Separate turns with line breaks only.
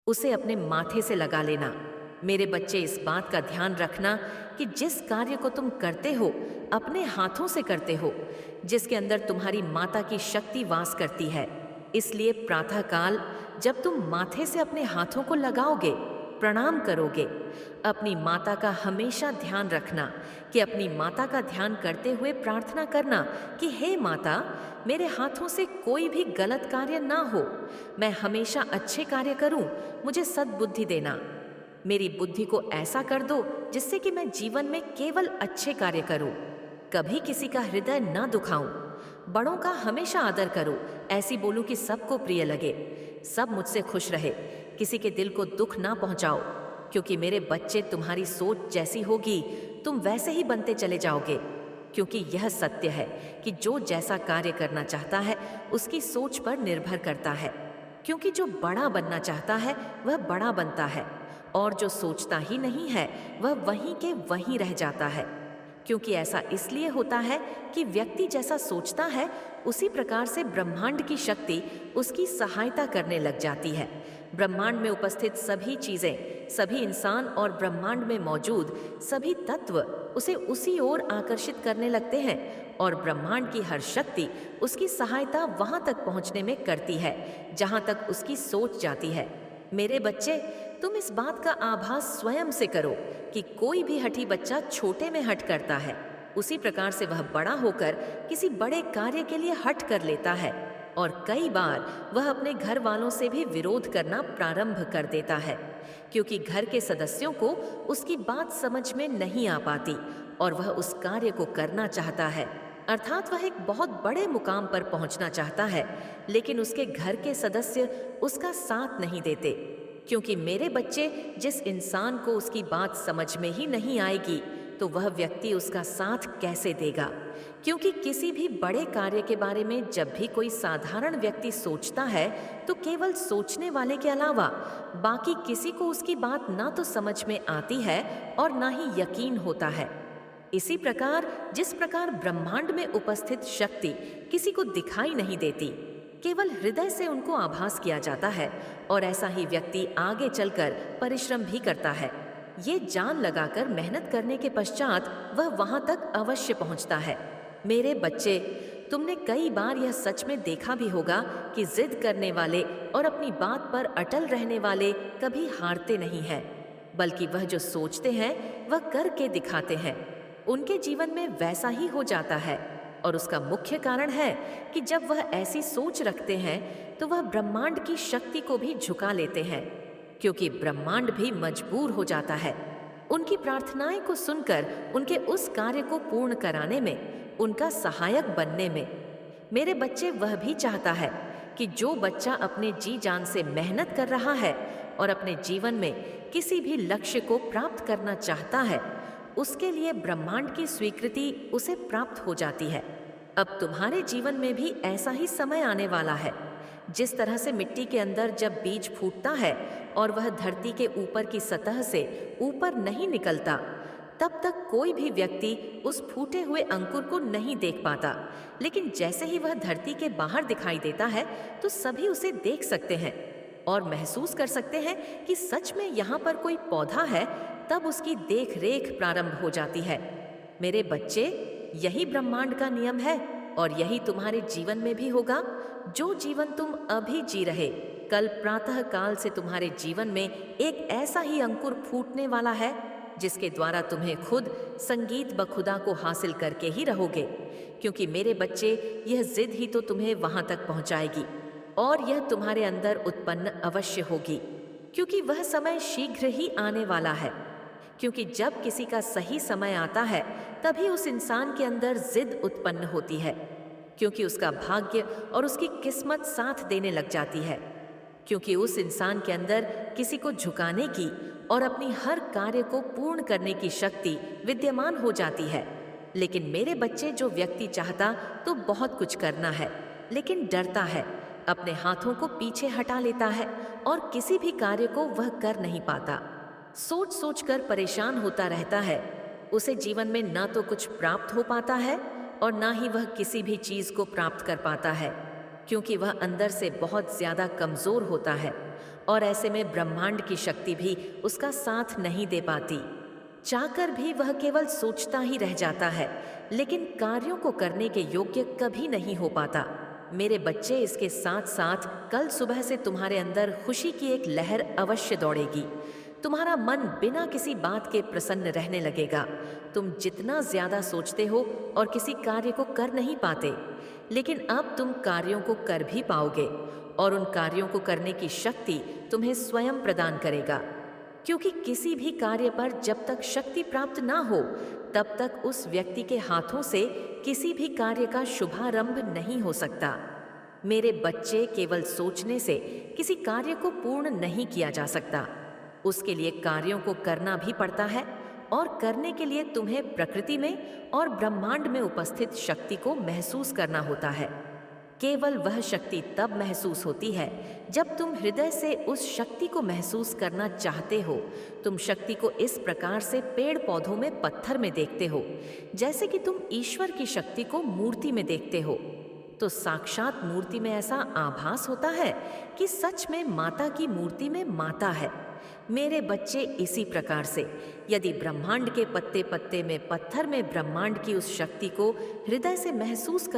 उसे अपने माथे से लगा लेना। मेरे बच्चे, इस बात का ध्यान रखना कि जिस कार्य को तुम करते हो, अपने हाथों से करते हो, जिसके अंदर तुम्हारी माता की शक्ति वास करती है। इसलिए प्रातःकाल जब तुम माथे से अपने हाथों को लगाओगे, प्रणाम करोगे, अपनी माता का हमेशा ध्यान रखना कि अपनी माता का ध्यान करते हुए प्रार्थना करना कि हे माता, मेरे हाथों से कोई भी गलत कार्य ना हो, मैं हमेशा अच्छे कार्य करूं, मुझे सद्बुद्धि देना। मेरी बुद्धि को ऐसा कर दो जिससे कि मैं जीवन में केवल अच्छे कार्य करूं, कभी किसी का हृदय ना दुखाऊं, बड़ों का हमेशा आदर करूं, ऐसी बोलूं कि सबको प्रिय लगे, सब मुझसे खुश रहे, किसी के दिल को दुख ना पहुंचाओ। क्योंकि मेरे बच्चे, तुम्हारी सोच जैसी होगी तुम वैसे ही बनते चले जाओगे। क्योंकि यह सत्य है कि जो जैसा कार्य करना चाहता है उसकी सोच पर निर्भर करता है। क्योंकि जो बड़ा बनना चाहता है वह बड़ा बनता है, और जो सोचता ही नहीं है वह वहीं के वहीं रह जाता है। क्योंकि ऐसा इसलिए होता है कि व्यक्ति जैसा सोचता है उसी प्रकार से ब्रह्मांड की शक्ति उसकी सहायता करने लग जाती है। ब्रह्मांड में उपस्थित सभी चीजें, सभी इंसान और ब्रह्मांड में मौजूद सभी तत्व उसे उसी ओर आकर्षित करने लगते हैं, और ब्रह्मांड की हर शक्ति उसकी सहायता वहां तक पहुंचने में करती है जहां तक उसकी सोच जाती है। मेरे बच्चे, तुम इस बात का आभास स्वयं से करो कि कोई भी हठी बच्चा छोटे में हठ करता है, उसी प्रकार से वह बड़ा होकर किसी बड़े कार्य के लिए हठ कर लेता है, और कई बार वह अपने घर वालों से भी विरोध करना प्रारंभ कर देता है। क्योंकि घर के सदस्यों को उसकी बात समझ में नहीं आ पाती और वह उस कार्य को करना चाहता है, अर्थात वह एक बहुत बड़े मुकाम पर पहुंचना चाहता है, लेकिन उसके घर के सदस्य उसका साथ नहीं देते। क्योंकि मेरे बच्चे, जिस इंसान को उसकी बात समझ में ही नहीं आएगी तो वह व्यक्ति उसका साथ कैसे देगा। क्योंकि किसी भी बड़े कार्य के बारे में जब भी कोई साधारण व्यक्ति सोचता है तो केवल सोचने वाले के अलावा बाकी किसी को उसकी बात ना तो समझ में आती है और ना ही यकीन होता है। इसी प्रकार जिस प्रकार ब्रह्मांड में उपस्थित शक्ति किसी को दिखाई नहीं देती, केवल हृदय से उनको आभास किया जाता है, और ऐसा ही व्यक्ति आगे चलकर परिश्रम भी करता है। ये जान लगाकर मेहनत करने के पश्चात वह वहां तक अवश्य पहुंचता है। मेरे बच्चे, तुमने कई बार यह सच में देखा भी होगा कि जिद करने वाले और अपनी बात पर अटल रहने वाले कभी हारते नहीं हैं, बल्कि वह जो सोचते हैं वह करके दिखाते हैं। उनके जीवन में वैसा ही हो जाता है, और उसका मुख्य कारण है कि जब वह ऐसी सोच रखते हैं तो वह ब्रह्मांड की शक्ति को भी झुका लेते हैं, क्योंकि ब्रह्मांड भी मजबूर हो जाता है उनकी प्रार्थनाएं को सुनकर उनके उस कार्य को पूर्ण कराने में, उनका सहायक बनने में। मेरे बच्चे, वह भी चाहता है कि जो बच्चा अपने जी जान से मेहनत कर रहा है और अपने जीवन में किसी भी लक्ष्य को प्राप्त करना चाहता है, उसके लिए ब्रह्मांड की स्वीकृति उसे प्राप्त हो जाती है। अब तुम्हारे जीवन में भी ऐसा ही समय आने वाला है। जिस तरह से मिट्टी के अंदर जब बीज फूटता है और वह धरती के ऊपर की सतह से ऊपर नहीं निकलता, तब तक कोई भी व्यक्ति उस फूटे हुए अंकुर को नहीं देख पाता, लेकिन जैसे ही वह धरती के बाहर दिखाई देता है तो सभी उसे देख सकते हैं और महसूस कर सकते हैं कि सच में यहाँ पर कोई पौधा है। तब उसकी देख रेख प्रारंभ हो जाती है। मेरे बच्चे, यही ब्रह्मांड का नियम है, और यही तुम्हारे जीवन में भी होगा। जो जीवन तुम अभी जी रहे, कल प्रातः काल से तुम्हारे जीवन में एक ऐसा ही अंकुर फूटने वाला है जिसके द्वारा तुम्हें खुद संगीत बखुदा को हासिल करके ही रहोगे। क्योंकि मेरे बच्चे, यह जिद ही तो तुम्हें वहां तक पहुंचाएगी, और यह तुम्हारे अंदर उत्पन्न अवश्य होगी, क्योंकि वह समय शीघ्र ही आने वाला है। क्योंकि जब किसी का सही समय आता है तभी उस इंसान के अंदर जिद उत्पन्न होती है, क्योंकि उसका भाग्य और उसकी किस्मत साथ देने लग जाती है। क्योंकि उस इंसान के अंदर किसी को झुकाने की और अपनी हर कार्य को पूर्ण करने की शक्ति विद्यमान हो जाती है। लेकिन मेरे बच्चे, जो व्यक्ति चाहता तो बहुत कुछ करना है लेकिन डरता है, अपने हाथों को पीछे हटा लेता है और किसी भी कार्य को वह कर नहीं पाता, सोच सोच कर परेशान होता रहता है, उसे जीवन में ना तो कुछ प्राप्त हो पाता है और ना ही वह किसी भी चीज को प्राप्त कर पाता है, क्योंकि वह अंदर से बहुत ज्यादा कमजोर होता है और ऐसे में ब्रह्मांड की शक्ति भी उसका साथ नहीं दे पाती। चाहकर भी वह केवल सोचता ही रह जाता है, लेकिन कार्यों को करने के योग्य कभी नहीं हो पाता। मेरे बच्चे, इसके साथ साथ कल सुबह से तुम्हारे अंदर खुशी की एक लहर अवश्य दौड़ेगी। तुम्हारा मन बिना किसी बात के प्रसन्न रहने लगेगा। तुम जितना ज्यादा सोचते हो और किसी कार्य को कर नहीं पाते, लेकिन अब तुम कार्यों को कर भी पाओगे और उन कार्यों को करने की शक्ति तुम्हें स्वयं प्रदान करेगा। क्योंकि किसी भी कार्य पर जब तक शक्ति प्राप्त ना हो, तब तक उस व्यक्ति के हाथों से किसी भी कार्य का शुभारंभ नहीं हो सकता। मेरे बच्चे, केवल सोचने से किसी कार्य को पूर्ण नहीं किया जा सकता। उसके लिए कार्यों को करना भी पड़ता है, और करने के लिए तुम्हें प्रकृति में और ब्रह्मांड में उपस्थित शक्ति को महसूस करना होता है। केवल वह शक्ति तब महसूस होती है जब तुम हृदय से उस शक्ति को महसूस करना चाहते हो। तुम शक्ति को इस प्रकार से पेड़ पौधों में, पत्थर में देखते हो, जैसे कि तुम ईश्वर की शक्ति को मूर्ति में देखते हो। तो साक्षात मूर्ति में ऐसा आभास होता है कि सच में माता की मूर्ति में माता है। मेरे बच्चे, इसी प्रकार से यदि ब्रह्मांड के पत्ते पत्ते में, पत्थर में ब्रह्मांड की उस शक्ति को हृदय से महसूस